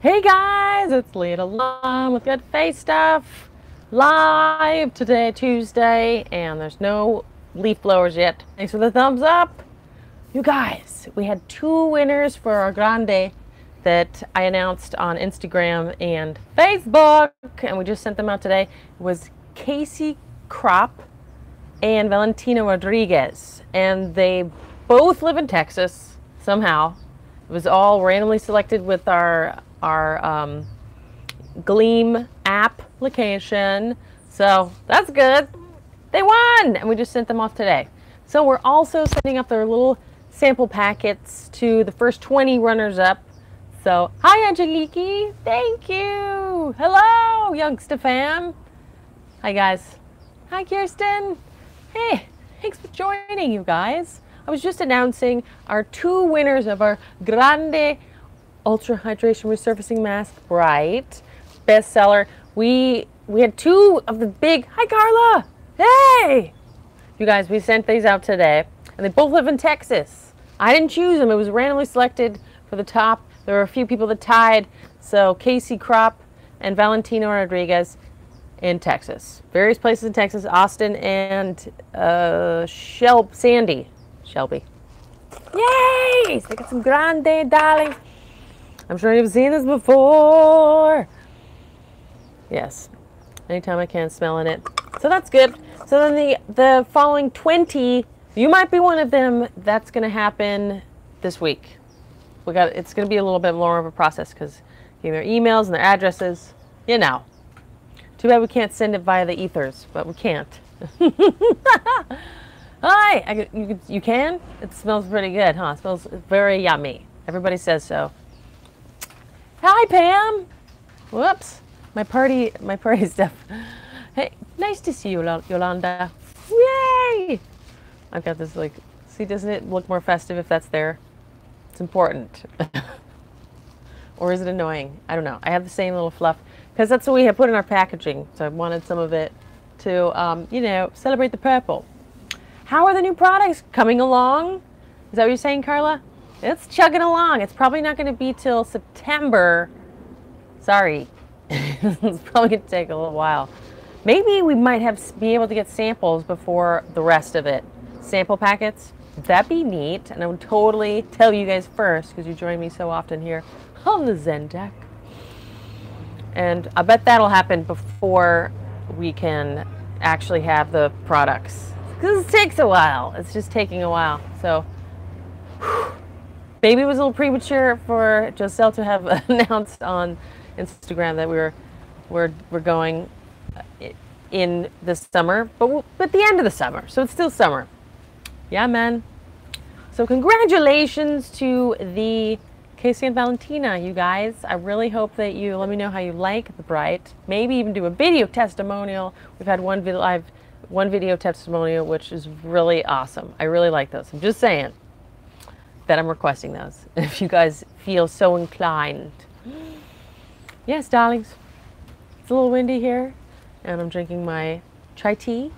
Hey guys, it's Leah Lum with Good Face Stuff, live today, Tuesday, and there's no leaf blowers yet. Thanks for the thumbs up. You guys, we had two winners for our Grande that I announced on Instagram and Facebook, and we just sent them out today. It was Casey Crop and Valentina Rodriguez, and they both live in Texas somehow. It was all randomly selected with our Gleam application, so that's good. They won, and we just sent them off today. So we're also sending up their little sample packets to the first 20 runners up. So hi Angeliki, thank you. Hello youngster fam. Hi guys. Hi Kirsten. Hey, thanks for joining, you guys. I was just announcing our two winners of our Grande Ultra Hydration Resurfacing Mask Bright bestseller. We had two of the big, hi Carla, hey! You guys, we sent these out today, and they both live in Texas. I didn't choose them, it was randomly selected for the top. There were a few people that tied, so Casey Crop and Valentino Rodriguez in Texas. Various places in Texas, Austin and Shelby. Yay! So I got some Grande, darling. I'm sure you've seen this before. Yes. Anytime I can, smelling it. So that's good. So then the following 20, you might be one of them. That's going to happen this week. It's going to be a little bit more of a process because their emails and their addresses, you know. Too bad we can't send it via the ethers, but we can't. Hi! You can? It smells pretty good, huh? It smells very yummy. Everybody says so. Hi, Pam. Whoops. My party stuff. Hey, nice to see you, Yolanda. Yay! I've got this, like, see, doesn't it look more festive if that's there? It's important. Or is it annoying? I don't know. I have the same little fluff because that's what we have put in our packaging. So I wanted some of it to, you know, celebrate the purple. How are the new products coming along? Is that what you're saying, Carla? It's chugging along. It's probably not going to be till September. Sorry. It's probably going to take a little while. Maybe we might be able to get samples before the rest of it. Sample packets. That'd be neat. And I would totally tell you guys first because you join me so often here on the Zen Deck. And I bet that'll happen before we can actually have the products. Because it takes a while. It's just taking a while. So, whew. Maybe it was a little premature for Giselle to have announced on Instagram that we're going in the summer, but at the end of the summer, so it's still summer. Yeah, man. So congratulations to the Casey and Valentina, you guys. I really hope that you let me know how you like the Bright. Maybe even do a video testimonial. We've had one video testimonial, which is really awesome. I really like those. I'm just saying that I'm requesting those if you guys feel so inclined. Yes, darlings. It's a little windy here, and I'm drinking my chai tea.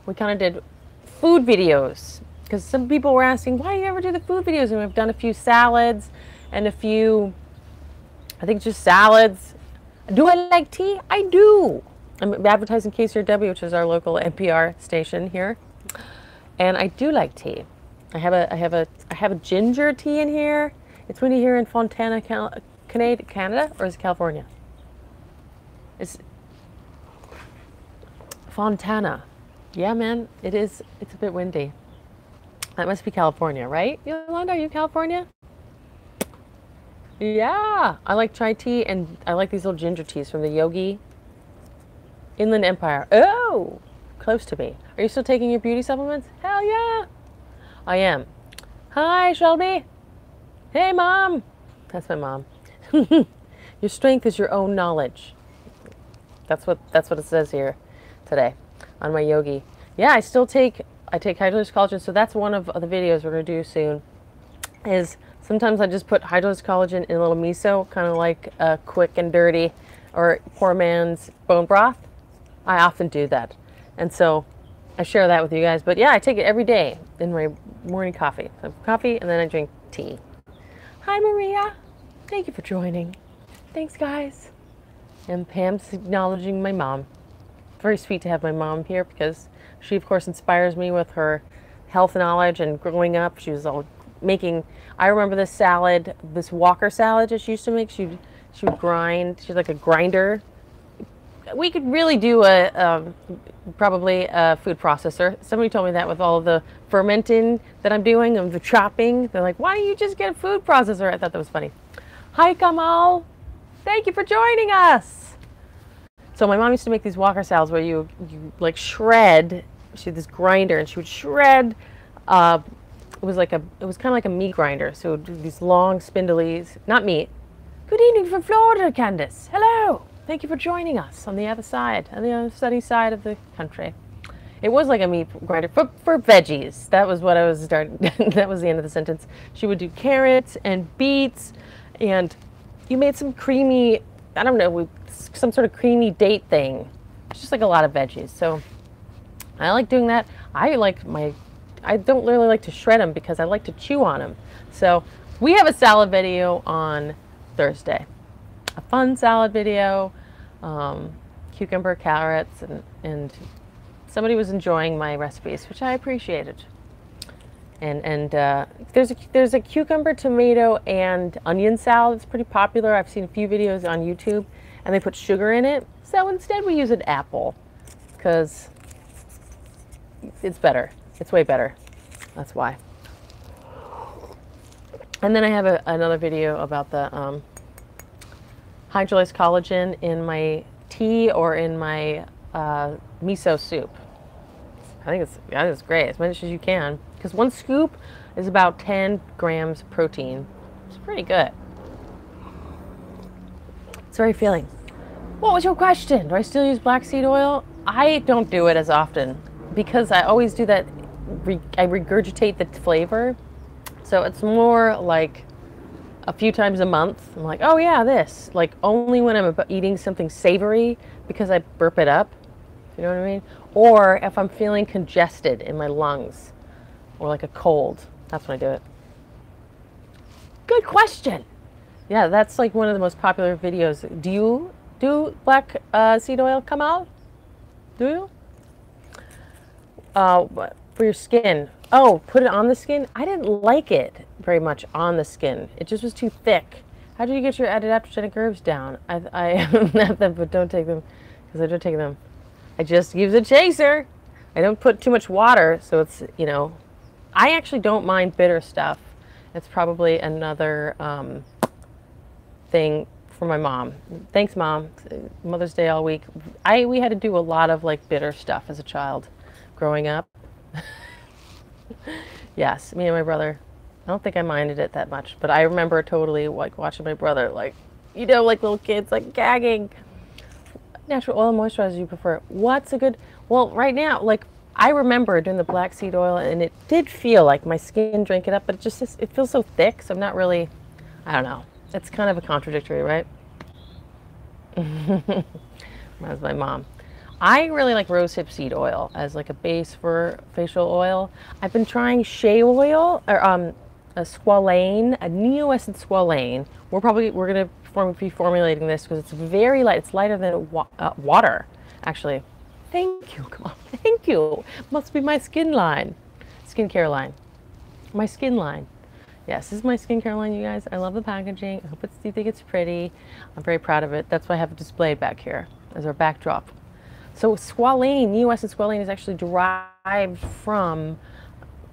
We kind of did food videos because some people were asking, why do you ever do the food videos? And we've done a few salads and a few, I think just salads. Do I like tea? I do. I'm advertising KCRW, which is our local NPR station here. And I do like tea. I have a ginger tea in here. It's windy here in Fontana, Canada, or is it California? It's Fontana. Yeah, man, it is. It's a bit windy. That must be California, right? Yolanda, are you California? Yeah, I like chai tea, and I like these little ginger teas from the Yogi Inland Empire. Oh, close to me. Are you still taking your beauty supplements? Hell yeah, I am. Hi, Shelby. Hey, Mom. That's my mom. Your strength is your own knowledge. That's what it says here today on my Yogi. Yeah, I take hydrolyzed collagen, so that's one of the videos we're going to do soon. Is sometimes I just put hydrolyzed collagen in a little miso, kind of like a quick and dirty or poor man's bone broth. I often do that. And so I share that with you guys. But yeah, I take it every day in my morning coffee. So I have coffee and then I drink tea. Hi, Maria. Thank you for joining. Thanks, guys. And Pam's acknowledging my mom. Very sweet to have my mom here because she, of course, inspires me with her health knowledge. And growing up, she was all making. I remember this salad, this Walker salad that she used to make. She would grind. She's like a grinder. We could really do probably a food processor. Somebody told me that with all of the fermenting that I'm doing and the chopping. They're like, why don't you just get a food processor? I thought that was funny. Hi, Kamal. Thank you for joining us. So my mom used to make these Walker salads where you like shred. She had this grinder and she would shred. It was kind of like a meat grinder. So it would do these long spindlies, not meat. Good evening from Florida, Candace. Hello. Thank you for joining us on the other side, on the other sunny side of the country. It was like a meat grinder for veggies. That was what I was starting. That was the end of the sentence. She would do carrots and beets, and you made some creamy, I don't know, some sort of creamy date thing. It's just like a lot of veggies. So I like doing that. I don't really like to shred them because I like to chew on them. So we have a salad video on Thursday. A fun salad video, cucumber, carrots, and somebody was enjoying my recipes, which I appreciated. And there's a cucumber, tomato, and onion salad that's pretty popular. I've seen a few videos on YouTube, and they put sugar in it. So instead we use an apple because it's better. It's way better. That's why. And then I have another video about the hydrolyzed collagen in my tea or in my miso soup. I think it's great, as much as you can, because one scoop is about 10 grams of protein. It's pretty good. It's very filling. What was your question? Do I still use black seed oil? I don't do it as often because I always do that. I regurgitate the flavor, so it's more like a few times a month. I'm like, oh yeah, this. Like only when I'm eating something savory because I burp it up. You know what I mean? Or if I'm feeling congested in my lungs or like a cold, that's when I do it. Good question. Yeah, that's like one of the most popular videos. Do you do black seed oil come out? Do you? For your skin. Oh, put it on the skin? I didn't like it very much on the skin. It just was too thick. How do you get your adaptogenic herbs down? I have them, but don't take them because I don't take them. I just use a chaser. I don't put too much water, so it's, you know, I actually don't mind bitter stuff. It's probably another thing for my mom. Thanks, Mom. Mother's Day all week. We had to do a lot of like bitter stuff as a child growing up. Yes, me and my brother. I don't think I minded it that much, but I remember totally like watching my brother, like, you know, like little kids, like gagging. Natural oil moisturizer you prefer? What's a good? Well, right now, like I remember doing the black seed oil, and it did feel like my skin drank it up, but it feels so thick, so I'm not really. I don't know. It's kind of a contradictory, right? Reminds my mom. I really like rosehip seed oil as like a base for facial oil. I've been trying shea oil or a squalane, a neo-essence squalane. We're gonna be formulating this because it's very light. It's lighter than water, actually. Thank you. Come on, thank you. Must be my skin line, skincare line, my skin line. Yes, this is my skincare line, you guys. I love the packaging. I hope you think it's pretty. I'm very proud of it. That's why I have it displayed back here as our backdrop. So squalane, neo-essence squalane is actually derived from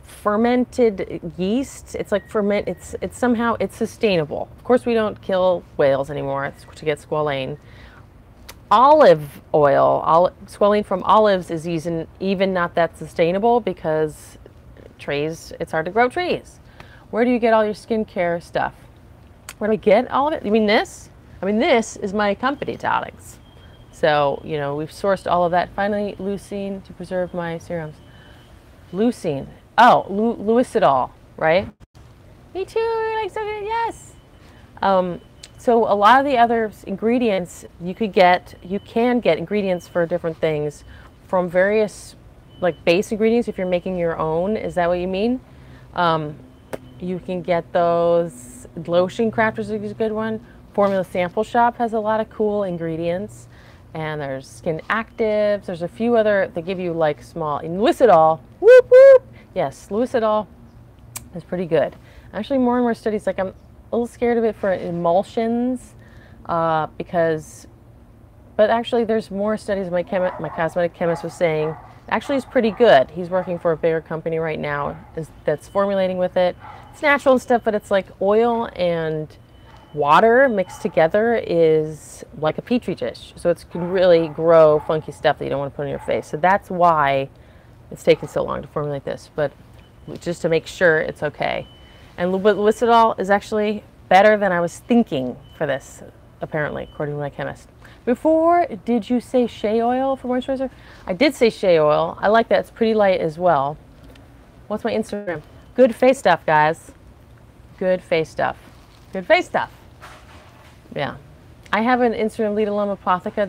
fermented yeast. It's like it's somehow sustainable. Of course, we don't kill whales anymore to get squalane. Olive oil, squalane from olives is even not that sustainable because it's hard to grow trees. Where do you get all your skincare stuff? Where do I get all of it? You mean this? I mean, this is my company, darlings. So, you know, we've sourced all of that. Finally, leucine to preserve my serums. Leucine. Oh, Lucidol, right? Me too. Like so good. Yes. So a lot of the other ingredients you can get ingredients for different things from various like base ingredients. If you're making your own, is that what you mean? You can get those Lotion Crafters is a good one. Formula Sample Shop has a lot of cool ingredients. And there's Skin Actives. There's a few other, they give you like small, and Lucidol, whoop whoop. Yes, Lucidol is pretty good. Actually, more and more studies, like I'm a little scared of it for emulsions because, but actually there's more studies my cosmetic chemist was saying, actually it's pretty good. He's working for a bigger company right now that's formulating with it. It's natural and stuff, but it's like oil and water mixed together is like a petri dish. So it can really grow funky stuff that you don't want to put on your face. So that's why it's taken so long to formulate this, but just to make sure it's okay. And Lucidol is actually better than I was thinking for this, apparently, according to my chemist. Before, did you say shea oil for moisturizer? I did say shea oil. I like that. It's pretty light as well. What's my Instagram? Good face stuff, guys. Good face stuff. Good face stuff. Yeah. I have an Instagram, Lita Lum Apotheca,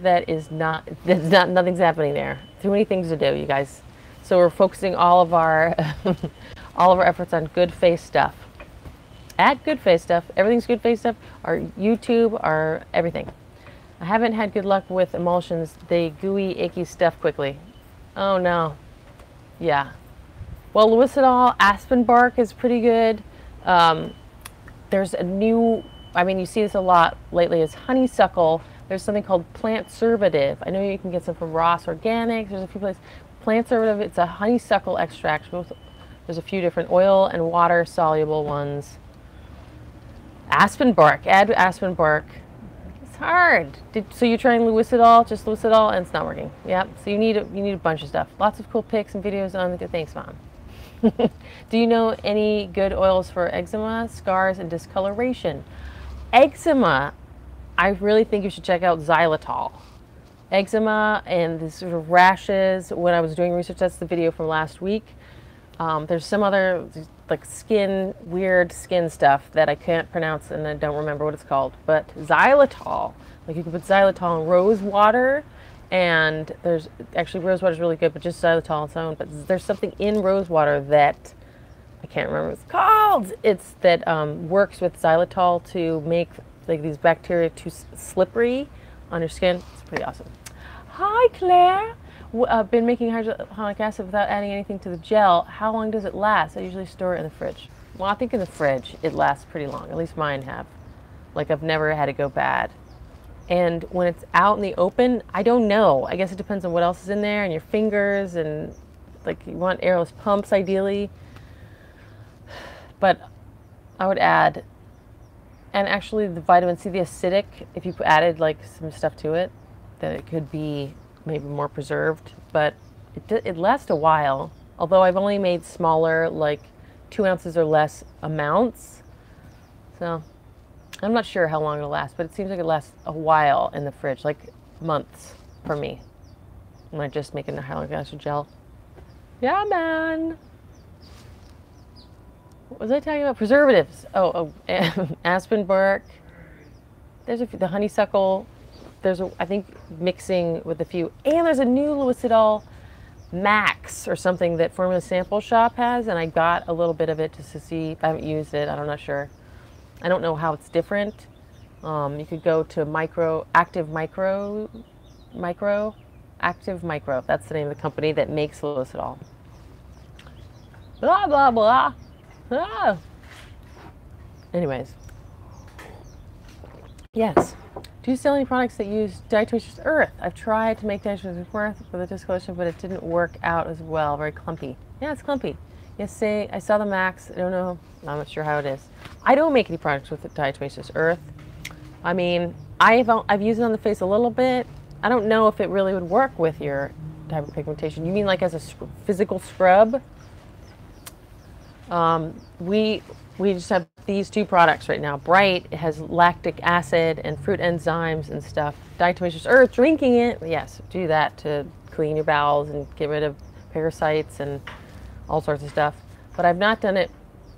nothing's happening there. Too many things to do, you guys. So we're focusing all of our all of our efforts on good face stuff. At Good Face Stuff, everything's Good Face Stuff. Our YouTube, our everything. I haven't had good luck with emulsions. They gooey, icky stuff quickly. Oh no. Yeah. Well, Lucidol, aspen bark is pretty good. There's a new, I mean, you see this a lot lately, is honeysuckle. There's something called Plant Servative. I know you can get some from Ross Organics. There's a few places. Plant Servative, it's a honeysuckle extract. There's a few different oil and water soluble ones. Aspen bark, add aspen bark. It's hard. So you're trying Lucidol, just Lucidol, and it's not working. Yep, so you need a bunch of stuff. Lots of cool pics and videos on the Thanks, Mom. Do you know any good oils for eczema, scars, and discoloration? Eczema, I really think you should check out xylitol. Eczema and the sort of rashes, when I was doing research, that's the video from last week. There's some other like weird skin stuff that I can't pronounce and I don't remember what it's called, but xylitol, like you can put xylitol in rose water, and there's actually rose water is really good, but just xylitol on its own, but there's something in rose water that I can't remember what it's called. It's that works with xylitol to make like these bacteria too slippery on your skin. It's pretty awesome. Hi Claire. Been making hyaluronic acid without adding anything to the gel. How long does it last? I usually store it in the fridge. Well, I think in the fridge it lasts pretty long. At least mine have. Like I've never had it go bad. And when it's out in the open, I don't know. I guess it depends on what else is in there and your fingers, and like you want airless pumps ideally. But I would add, and actually the vitamin C, the acidic, if you added like some stuff to it, then it could be maybe more preserved, but it lasts a while. Although I've only made smaller, like 2 ounces or less amounts. So I'm not sure how long it'll last, but it seems like it lasts a while in the fridge, like months for me. When I just make a hyaluronic acid gel. Yeah, man. What was I talking about? Preservatives. Oh, aspen bark. There's the honeysuckle. There's I think mixing with a few, and there's a new Lucidol Max or something that Formula Sample Shop has, and I got a little bit of it just to see. I haven't used it. I'm not sure. I don't know how it's different. You could go to Active Micro. That's the name of the company that makes Lucidol. Blah blah blah. Ah. Anyways, yes. Do you sell any products that use diatomaceous earth? I've tried to make diatomaceous earth for the discoloration, but it didn't work out as well. Very clumpy. Yeah, it's clumpy. Yes, I saw the Max. I don't know. I'm not sure how it is. I don't make any products with diatomaceous earth. I mean, I've used it on the face a little bit. I don't know if it really would work with your hyperpigmentation. You mean like as a physical scrub? We just have these two products right now. Bright, it has lactic acid and fruit enzymes and stuff. Diatomaceous earth, drinking it, yes, do that to clean your bowels and get rid of parasites and all sorts of stuff. But I've not done it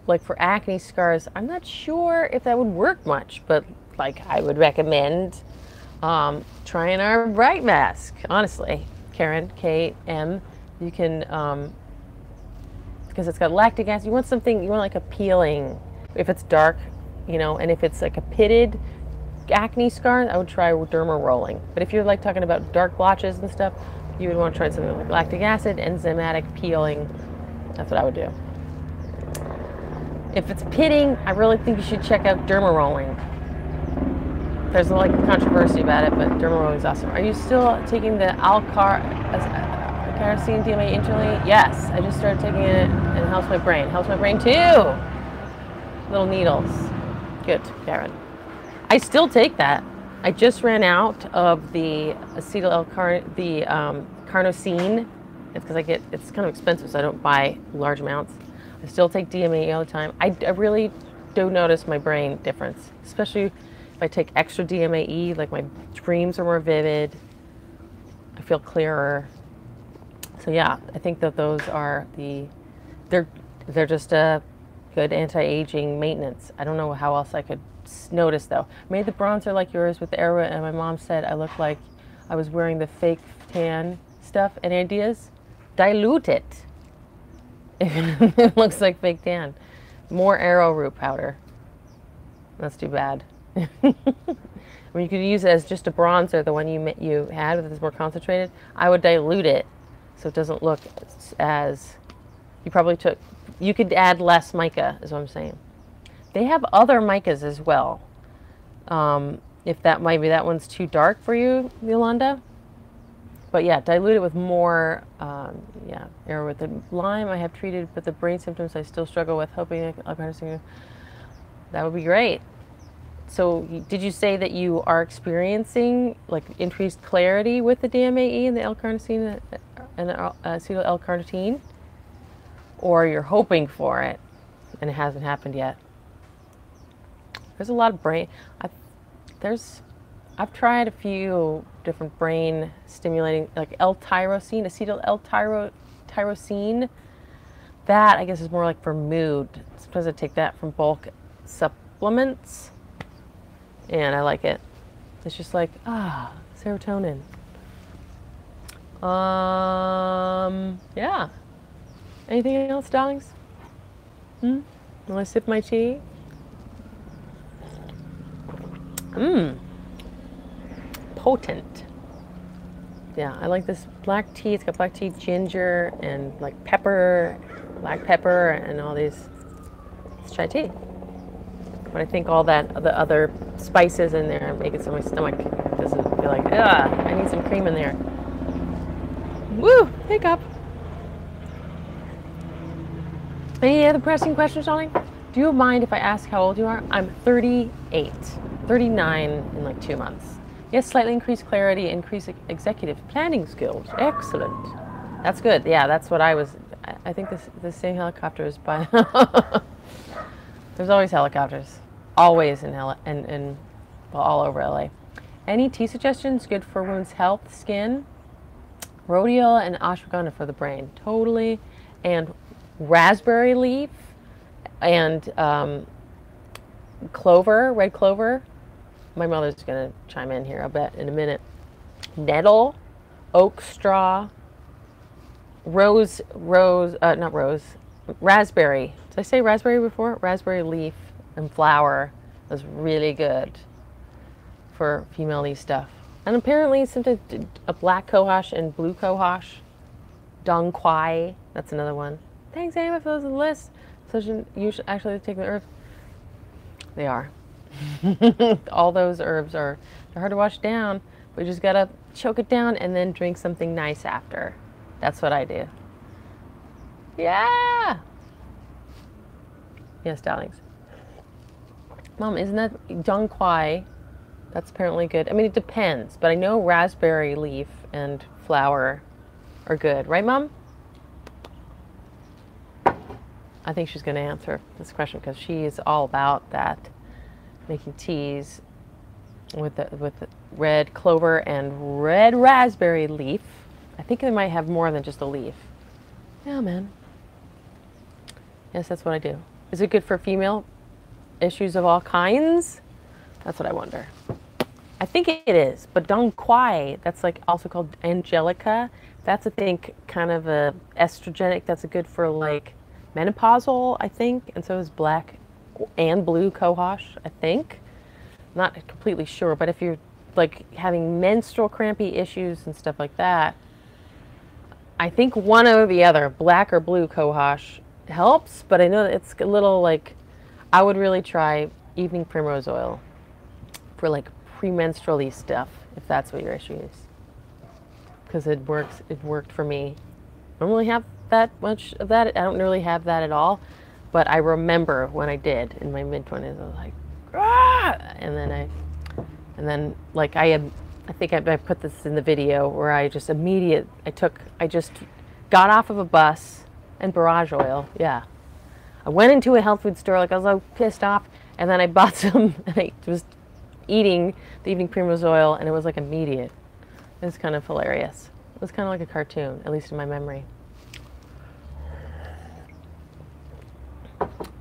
like for acne scars. I'm not sure if that would work much, but like I would recommend trying our Bright mask. Honestly, Karen, K-M, you can, because it's got lactic acid. You want something, you want like a peeling. If it's dark, you know, and if it's like a pitted acne scar, I would try derma rolling. But if you're like talking about dark blotches and stuff, you would want to try something like lactic acid, enzymatic peeling. That's what I would do. If it's pitting, I really think you should check out derma rolling. There's like controversy about it, but derma rolling is awesome. Are you still taking the L-carnosine DMA internally? Yes, I just started taking it and it helps my brain. Helps my brain too. Little needles. Good, Karen. I still take that. I just ran out of the carnosine. It's because it's kind of expensive, so I don't buy large amounts. I still take DMA all the time. I really do notice my brain difference, especially if I take extra DMAE, like my dreams are more vivid. I feel clearer. So yeah, I think that those are they're just a good anti-aging maintenance. I don't know how else I could notice though. I made the bronzer like yours with the Airway, and my mom said I looked like I was wearing the fake tan stuff. Any ideas? Dilute it. It looks like fake tan. More arrowroot powder. That's too bad. I mean, you could use it as just a bronzer, the one you had that is more concentrated. I would dilute it so it doesn't look as, you could add less mica is what I'm saying. They have other micas as well. If that one's too dark for you, Yolanda. But yeah, dilute it with more, or with the Lyme I have treated, but the brain symptoms I still struggle with, hoping that would be great. So did you say that you are experiencing like increased clarity with the DMAE and the L-carnosine and the acetyl L-carnitine? Or you're hoping for it and it hasn't happened yet? There's a lot of brain, I've tried a few different brain stimulating, like L-tyrosine, acetyl L-tyrosine. That I guess is more like for mood. Sometimes I take that from bulk supplements. And I like it. It's just like, serotonin. Yeah. Anything else, darlings? Will I sip my tea? Potent. Yeah, I like this black tea. It's got black tea, ginger, and like pepper, black pepper, and all these. It's chai tea. But I think all the other spices in there make it so my stomach doesn't feel like, I need some cream in there. Woo! Hiccup. Any other pressing questions, darling? Do you mind if I ask how old you are? I'm 38, 39 in like 2 months. Yes, slightly increased clarity, increased executive planning skills. Excellent. That's good. Yeah, that's what I was. I think the same helicopter is by. There's always helicopters, always well, all over LA. Any tea suggestions good for wounds, health, skin? Rhodiola and ashwagandha for the brain, totally. And raspberry leaf and clover, red clover. My mother's gonna chime in here, I'll bet, in a minute. Nettle, oak straw, raspberry. Did I say raspberry before? Raspberry leaf and flower is really good for female-y stuff. And apparently sometimes a black cohosh and blue cohosh. Dong quai, that's another one. Thanks, Ava, for those on the list. So you should actually take the herbs. They are. All those herbs they're hard to wash down, but you just gotta choke it down and then drink something nice after. That's what I do. Yeah! Yes, darlings. Mom, isn't that Dong quai? That's apparently good. I mean, it depends, but I know raspberry leaf and flower are good. Right, Mom? I think she's going to answer this question because she is all about that, making teas with the red clover and red raspberry leaf. I think they might have more than just a leaf. Yeah, man. Yes, that's what I do. Is it good for female issues of all kinds? That's what I wonder. I think it is, but Dong quai, that's like also called angelica. That's, I think, kind of a estrogenic. That's a good for like menopausal, I think, and so is black and blue cohosh, I think. Not completely sure, but if you're like having menstrual crampy issues and stuff like that, I think one or the other, black or blue cohosh, helps, but I know that it's a little like, I would really try evening primrose oil for like premenstrual-y stuff, if that's what your issue is. Because it worked for me. I don't really have that much of that. I don't really have that at all, but I remember when I did in my mid-20s, I was like, ah! And then like I think I put this in the video where I just got off of a bus and barrage oil, yeah. I went into a health food store, like I was so pissed off, and then I bought some, and I was eating the evening primrose oil, and it was like immediate. It was kind of hilarious. It was kind of like a cartoon, at least in my memory.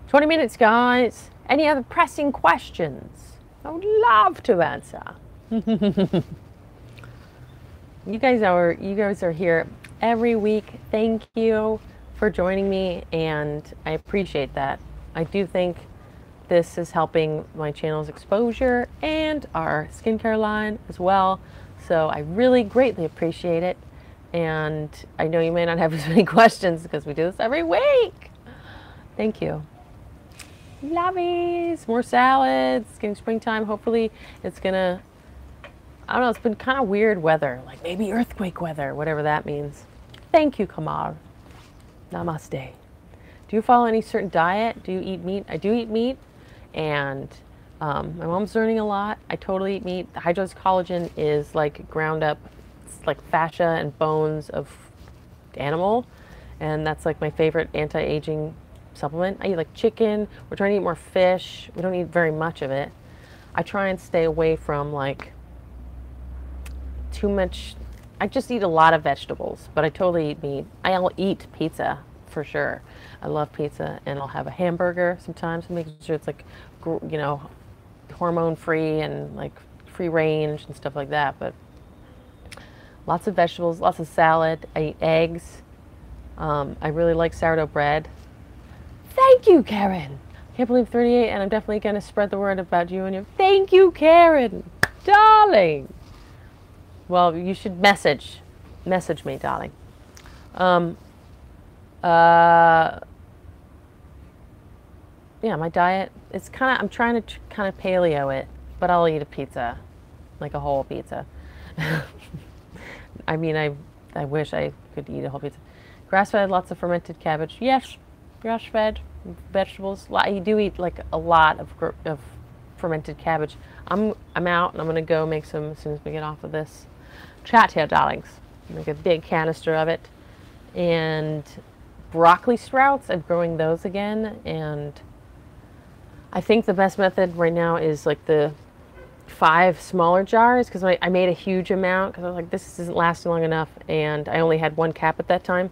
20 minutes, guys. Any other pressing questions? I would love to answer. You guys are here every week. Thank you for joining me, and I appreciate that. I do think this is helping my channel's exposure and our skincare line as well. So I really greatly appreciate it. And I know you may not have as many questions because we do this every week. Thank you. Lovies, more salads. It's getting springtime. Hopefully it's gonna, I don't know, it's been kind of weird weather, like maybe earthquake weather, whatever that means. Thank you, Kamar. Namaste. Do you follow any certain diet? Do you eat meat? I do eat meat, and my mom's learning a lot. I totally eat meat. The hydrolyzed collagen is like ground up, it's like fascia and bones of animal, and that's like my favorite anti-aging supplement. I eat like chicken. We're trying to eat more fish. We don't eat very much of it. I try and stay away from like too much. I just eat a lot of vegetables, but I totally eat meat. I'll eat pizza for sure. I love pizza, and I'll have a hamburger sometimes, making sure it's like, you know, hormone free and like free range and stuff like that. But lots of vegetables, lots of salad. I eat eggs. I really like sourdough bread. Thank you, Karen. Can't believe 38, and I'm definitely going to spread the word about you and your. Thank you, Karen, darling. Well, you should message me, darling. Yeah, my diet, it's kind of, I'm trying to kind of paleo it, but I'll eat a pizza, like a whole pizza. I mean, I wish I could eat a whole pizza. Grass-fed, lots of fermented cabbage. Yes, grass-fed vegetables. You do eat like a lot of fermented cabbage. I'm out, and I'm gonna go make some as soon as we get off of this chat here, darlings. Make a big canister of it. And broccoli sprouts, I'm growing those again, and I think the best method right now is like the 5 smaller jars, because I made a huge amount because I was like, this isn't lasting long enough, and I only had 1 cap at that time,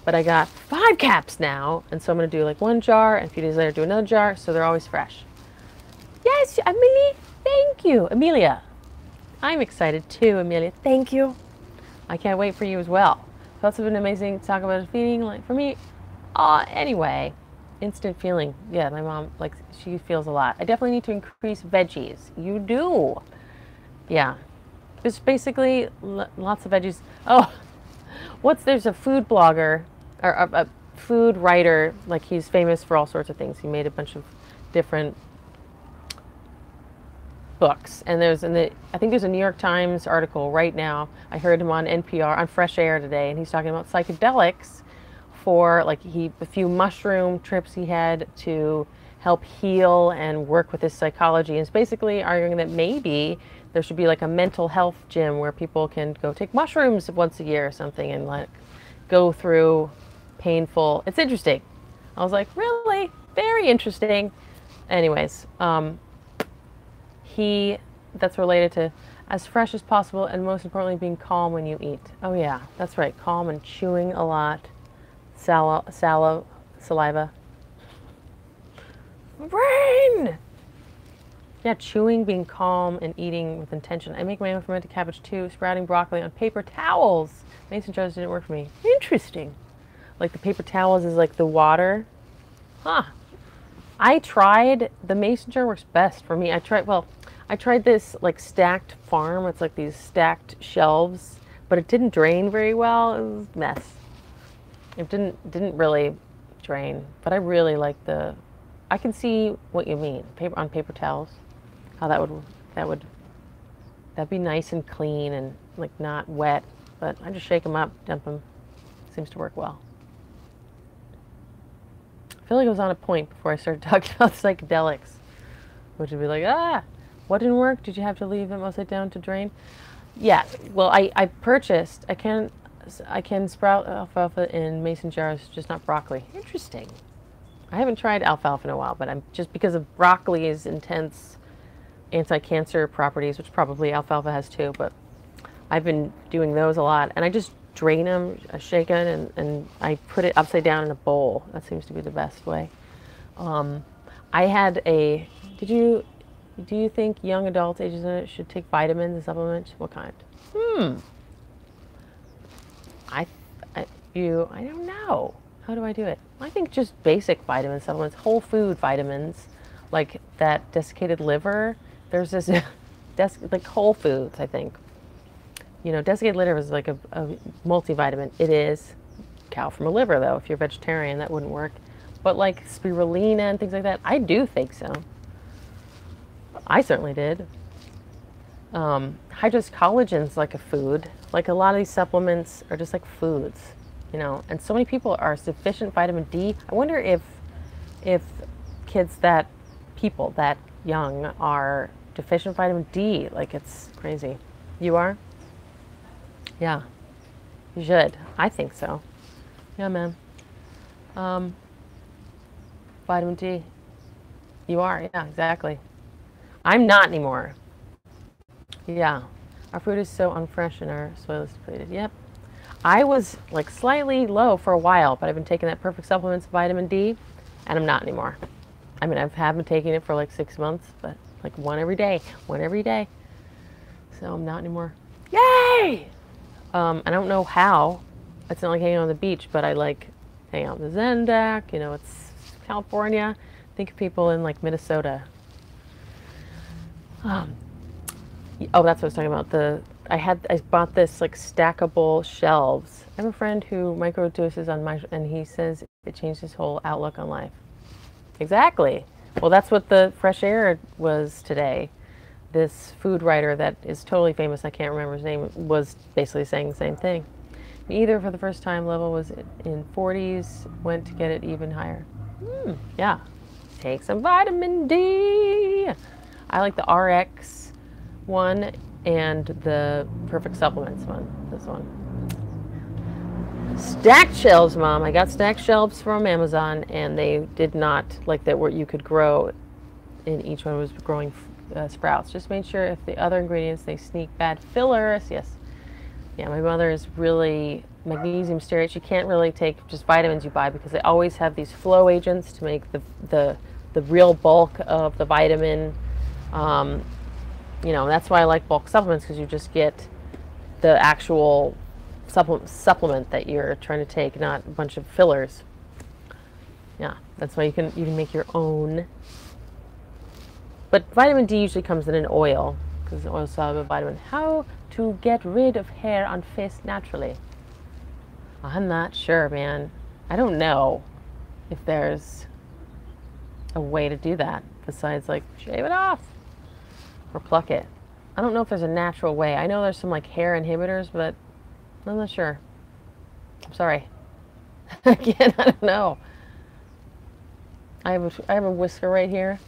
but I got 5 caps now, and so I'm going to do like 1 jar, and a few days later do another jar, so they're always fresh. Yes, Amelie, thank you. Amelia, I'm excited too, Amelia. Thank you. I can't wait for you as well. It's also been amazing to talk about feeding. Like for me, anyway, instant feeling. Yeah, my mom, like, she feels a lot. I definitely need to increase veggies. You do. Yeah. Just basically lots of veggies. Oh, there's a food blogger, or a food writer, like he's famous for all sorts of things. He made a bunch of different books, and I think there's a New York Times article right now. I heard him on NPR on Fresh Air today, and he's talking about psychedelics for like a few mushroom trips he had to help heal and work with his psychology. And it's basically arguing that maybe there should be like a mental health gym where people can go take mushrooms once a year or something and like go through painful. It's interesting. I was like, really? Very interesting. Anyways, that's related to as fresh as possible, and most importantly, being calm when you eat. Oh yeah, that's right. Calm and chewing a lot. Saliva. Brain! Yeah, chewing, being calm, and eating with intention. I make my own fermented cabbage too, sprouting broccoli on paper towels. Mason jars didn't work for me. Interesting. Like the paper towels is like the water. Huh. I tried, the mason jar works best for me. I tried this like stacked farm. It's like these stacked shelves, but it didn't drain very well. It was a mess. It didn't really drain, but I really like the, I can see what you mean. Paper on paper towels, how that'd be nice and clean and like not wet, but I just shake them up, dump them. Seems to work well. I feel like I was on a point before I started talking about psychedelics, which would be like, what didn't work? Did you have to leave them upside down to drain? Yeah, well, I can sprout alfalfa in mason jars, just not broccoli. Interesting. I haven't tried alfalfa in a while, but I'm just because of broccoli's intense anti-cancer properties, which probably alfalfa has too, but I've been doing those a lot, and I just drain them, shake it, and I put it upside down in a bowl. That seems to be the best way. I had a, do you think young adults ages in it should take vitamins and supplements? What kind? I don't know. How do I do it? I think just basic vitamin supplements, whole food vitamins, like that desiccated liver. There's this, like whole foods, I think. You know, desiccated liver is like a multivitamin. It is cow from a liver, though. If you're vegetarian, that wouldn't work. But like spirulina and things like that, I do think so. I certainly did. Hydrous collagen's like a food. Like a lot of these supplements are just like foods, you know. And so many people are deficient vitamin D. I wonder if people that young are deficient vitamin D. Like it's crazy. You are? Yeah, you should. I think so. Yeah, man. Vitamin D. You are, yeah, exactly. I'm not anymore. Yeah. Our food is so unfresh and our soil is depleted. Yep. I was like slightly low for a while, but I've been taking that perfect supplements, vitamin D, and I'm not anymore. I mean, I have been taking it for like 6 months, but like one every day. So I'm not anymore. Yay! I don't know how. It's not like hanging on the beach, but I like hanging out with the Zen Deck. You know, it's California. Think of people in like Minnesota. Oh, that's what I was talking about. I bought this like stackable shelves. I have a friend who microdoses on and he says it changed his whole outlook on life. Exactly. Well, that's what the fresh air was today. This food writer that is totally famous, I can't remember his name, was basically saying the same thing. Either for the first time level was in 40s, went to get it even higher. Yeah. Take some vitamin D. I like the RX one and the Perfect Supplements one, this one. Stacked shelves, Mom. I got stacked shelves from Amazon, and they did not, like that where you could grow, in each one was growing sprouts. Just made sure if the other ingredients, they sneak bad fillers. Yes. Yeah, my mother is really magnesium stearate. She can't really take just vitamins you buy because they always have these flow agents to make the real bulk of the vitamin. You know, that's why I like bulk supplements, because you just get the actual supplement that you're trying to take, not a bunch of fillers. Yeah, that's why you can make your own. But vitamin D usually comes in an oil, because it's an oil soluble vitamin. How to get rid of hair on face naturally? I'm not sure, man. I don't know if there's a way to do that besides like shave it off or pluck it. I don't know if there's a natural way. I know there's some like hair inhibitors, but I'm not sure. I'm sorry. Again, I don't know. I have a whisker right here.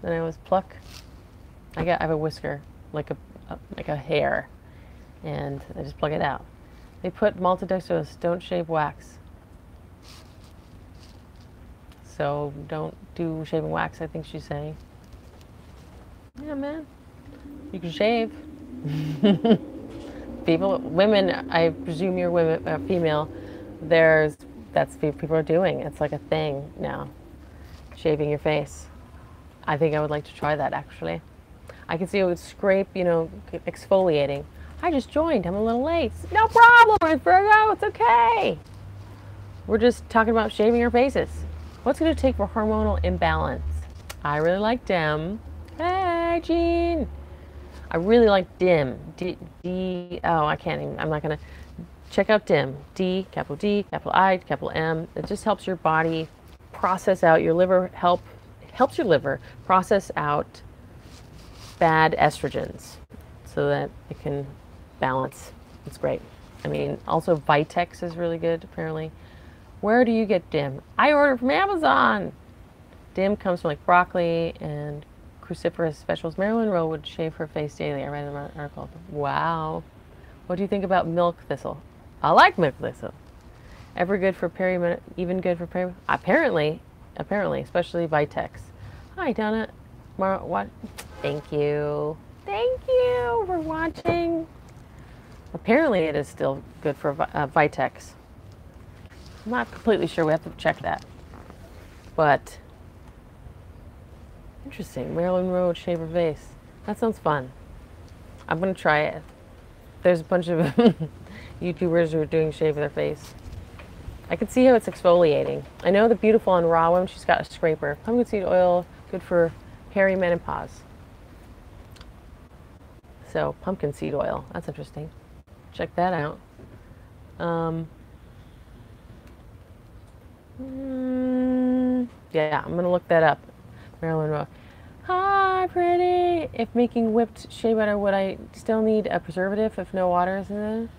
Then I always pluck. I have a whisker like a hair, and I just pluck it out. They put maltodextrose. Don't shave wax. So don't do shaving wax, I think she's saying. Yeah, man. You can shave. Women, I presume you're women, female. That's what people are doing. It's like a thing now. Shaving your face. I think I would like to try that, actually. I can see it would scrape, you know, exfoliating. I just joined. I'm a little late. No problem, Virgo. It's okay. We're just talking about shaving our faces. What's it going to take for hormonal imbalance? I really like Dim. Hey, Jean. I really like Dim. Oh, I can't even, I'm not going to. Check out Dim. D, capital I, capital M. It just helps your body process out your liver, helps your liver process out bad estrogens so that it can balance. It's great. I mean, also Vitex is really good, apparently. Where do you get Dim? I order from Amazon. Dim comes from like broccoli and cruciferous specials. Marilyn Rowe would shave her face daily. I read an article. Wow. What do you think about milk thistle? I like milk thistle. Ever good for even good for peri? Apparently, especially Vitex. Hi, Donna. What? Thank you. Thank you for watching. Apparently, it is still good for Vitex. I'm not completely sure. We have to check that. But interesting. Marilyn Rowe shave her face. That sounds fun. I'm gonna try it. There's a bunch of YouTubers who are doing shave of their face. I can see how it's exfoliating. I know the Beautiful on Raw one, she's got a scraper. Pumpkin seed oil, good for perimenopause. So, pumpkin seed oil, that's interesting. Check that out. Yeah, I'm gonna look that up. Marilyn Rowe. Hi, pretty. If making whipped shea butter, would I still need a preservative if no water is in it?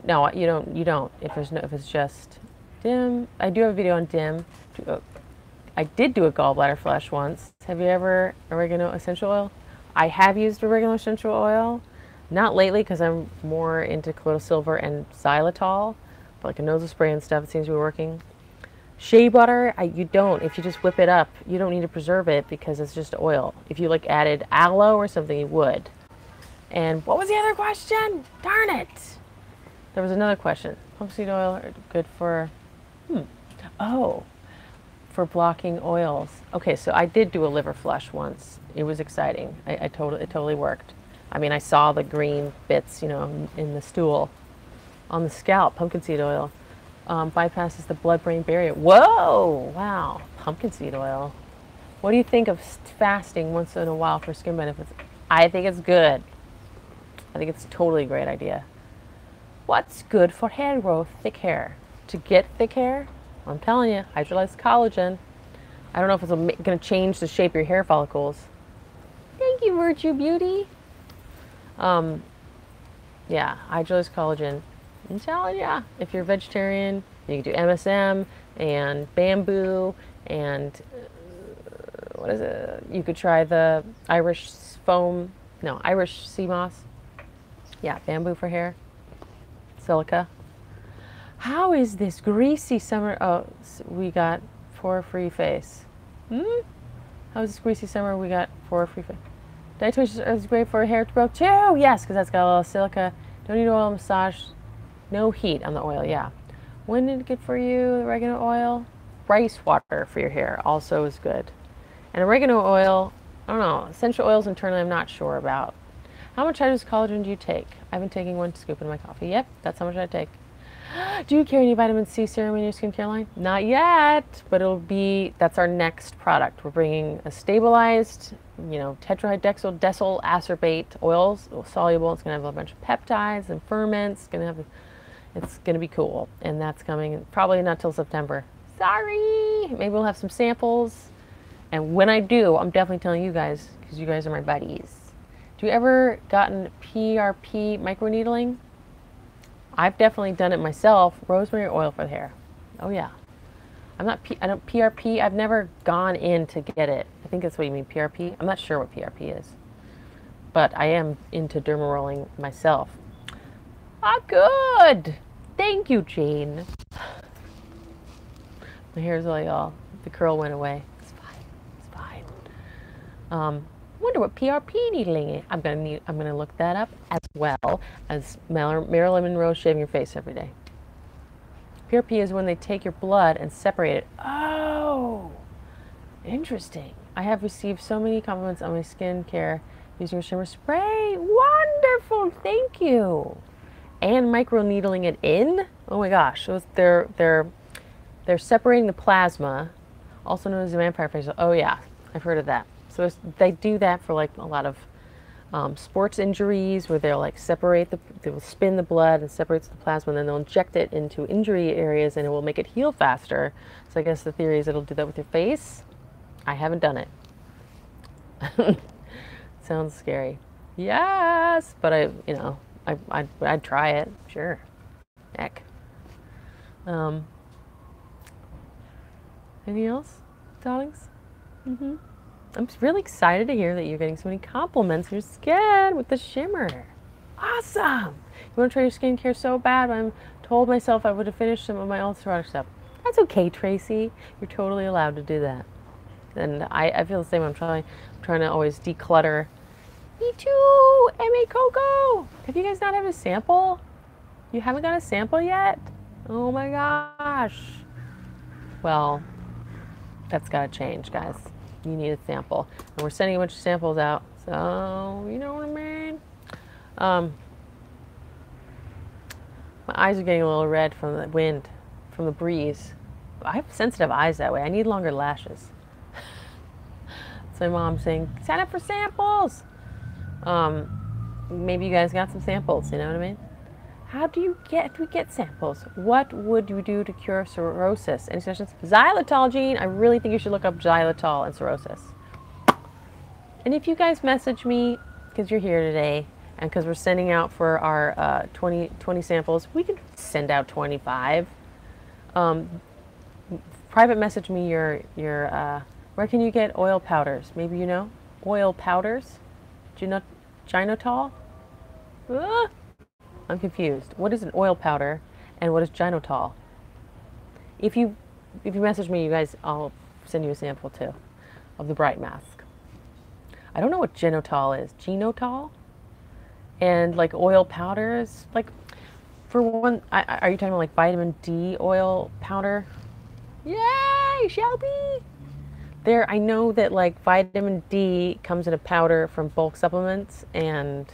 No, you don't. You don't. If it's just Dim. I do have a video on Dim. I did do a gallbladder flush once. Have you ever oregano essential oil? I have used oregano essential oil. Not lately because I'm more into colloidal silver and xylitol, but like a nasal spray and stuff. It seems to be working. Shea butter, you don't. If you just whip it up, you don't need to preserve it because it's just oil. If you like added aloe or something, you would. And what was the other question? Darn it! There was another question. Pumpkin seed oil are good for, oh, for blocking oils. Okay, so I did do a liver flush once. It was exciting. It totally worked. I mean, I saw the green bits, in the stool on the scalp. Pumpkin seed oil bypasses the blood-brain barrier. Whoa! Wow. Pumpkin seed oil. What do you think of fasting once in a while for skin benefits? I think it's good. I think it's totally a great idea. What's good for hair growth? Thick hair. To get thick hair, I'm telling you, hydrolyzed collagen. I don't know if it's going to change the shape of your hair follicles. Thank you, Virtue Beauty. Yeah, hydrolyzed collagen. I'm telling you, if you're a vegetarian, you can do MSM and bamboo and what is it? You could try the Irish sea moss. Yeah, bamboo for hair. Silica. How is this greasy summer? Oh, we got for a free face. How is this greasy summer? We got for a free face. Diatomaceous earth is great for hair growth too. Yes, because that's got a little silica. Don't need oil massage. No heat on the oil. Yeah. When did it good for you? Oregano oil. Rice water for your hair also is good. And oregano oil. I don't know. Essential oils internally, I'm not sure about. How much hydrolyzed collagen do you take? I've been taking 1 scoop in my coffee. Yep, that's how much I take. Do you carry any vitamin C serum in your skincare line? Not yet, but that's our next product. We're bringing a stabilized, tetrahydroxyl decyl acerbate oils, soluble. It's going to have a bunch of peptides and ferments. It's going to be cool. And that's coming probably not till September. Sorry. Maybe we'll have some samples. And when I do, I'm definitely telling you guys, because you guys are my buddies. Do you ever gotten PRP microneedling? I've definitely done it myself. Rosemary oil for the hair. Oh yeah. I don't PRP. I've never gone in to get it. I think that's what you mean, PRP. I'm not sure what PRP is, but I am into derma rolling myself. Ah, good. Thank you, Jane. My hair's all the curl went away. It's fine. It's fine. Wonder what PRP needling is. I'm gonna look that up as well as Marilyn Monroe shaving your face every day. PRP is when they take your blood and separate it. Oh, interesting. I have received so many compliments on my skin care using your shimmer spray. Wonderful, thank you. And micro needling it in. Oh my gosh, so they're separating the plasma, also known as the vampire facial. Oh yeah. I've heard of that. So they do that for like a lot of sports injuries where they'll like they'll spin the blood and separates the plasma, and then they'll inject it into injury areas and it will make it heal faster. So I guess the theory is it'll do that with your face. I haven't done it. Sounds scary. Yes, but I'd try it. Sure. Heck. Anything else, darlings? I'm really excited to hear that you're getting so many compliments on your skin with the shimmer. Awesome! You want to try your skincare so bad, but I'm told myself I would have finished some of my ultra stuff. That's okay, Tracy. You're totally allowed to do that. And I feel the same. I'm trying to always declutter. Me too! M.A. Coco! Have you guys not had a sample? You haven't got a sample yet? Oh my gosh. Well, that's got to change, guys. You need a sample. And we're sending a bunch of samples out. So, you know what I mean? My eyes are getting a little red from the wind, from the breeze. I have sensitive eyes that way. I need longer lashes. So my mom's saying, sign up for samples. Maybe you guys got some samples, you know what I mean? How do we get samples? What would you do to cure cirrhosis? Any suggestions? Xylitol, Gene. I really think you should look up xylitol and cirrhosis. And if you guys message me, because you're here today, and because we're sending out for our 20 samples, we could send out 25. Private message me your where can you get oil powders? Maybe you know? Oil powders? Do you know Gynotol? I'm confused. What is an oil powder and what is Gynotol? If you message me, you guys, I'll send you a sample too of the bright mask. I don't know what Gynotol is. Genotol? And like oil powders, like for one, are you talking about like vitamin D oil powder? Yay, Shelby! I know that like vitamin D comes in a powder from bulk supplements, and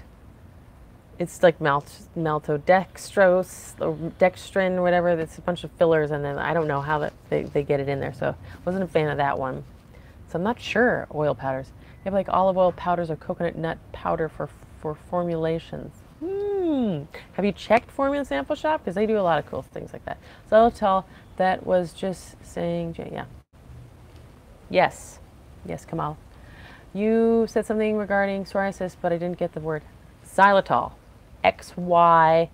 it's like maltodextrose or dextrin or whatever. That's a bunch of fillers, and then I don't know how they get it in there. So I wasn't a fan of that one. So I'm not sure oil powders. You have like olive oil powders or coconut nut powder for formulations. Have you checked Formula Sample Shop? Because they do a lot of cool things like that. So I'll tell that was just saying, yeah. Yes, Kamal. You said something regarding psoriasis, but I didn't get the word. Xylitol. XYLIT.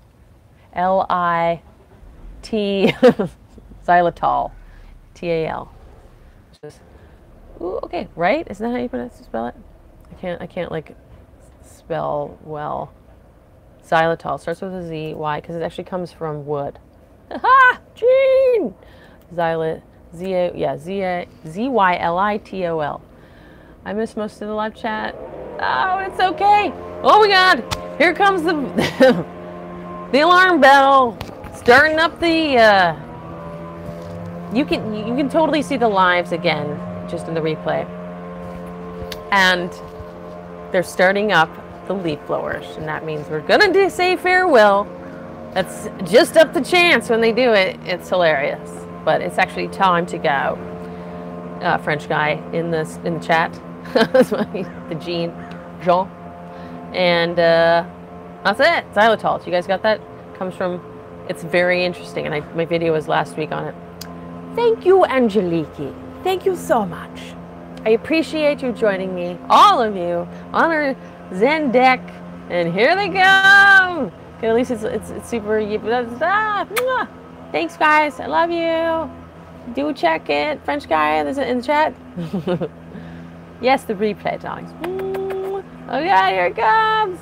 Xylitol. TAL. Ooh, okay, right? Isn't that how you spell it? I can't like spell well. Xylitol starts with a Z. Why? Because it actually comes from wood. Ha! Gene! ZYLITOL. I missed most of the live chat. Oh, it's okay. Oh my God! Here comes the the alarm bell. Starting up the. You can totally see the lives again, just in the replay. And they're starting up the leaf blowers, and that means we're gonna say farewell. That's just up the chance when they do it. It's hilarious, but it's actually time to go. French guy in the chat, the Jean, and that's it. Xylitol. So you guys got that? Comes from. It's very interesting, and my video was last week on it. Thank you, Angeliki. Thank you so much. I appreciate you joining me, all of you, on our Zen Deck, and here they go. Okay, at least it's super. Thanks, guys. I love you. Do check it, French guy in the chat. Yes, the replay, darlings. Okay, here it comes.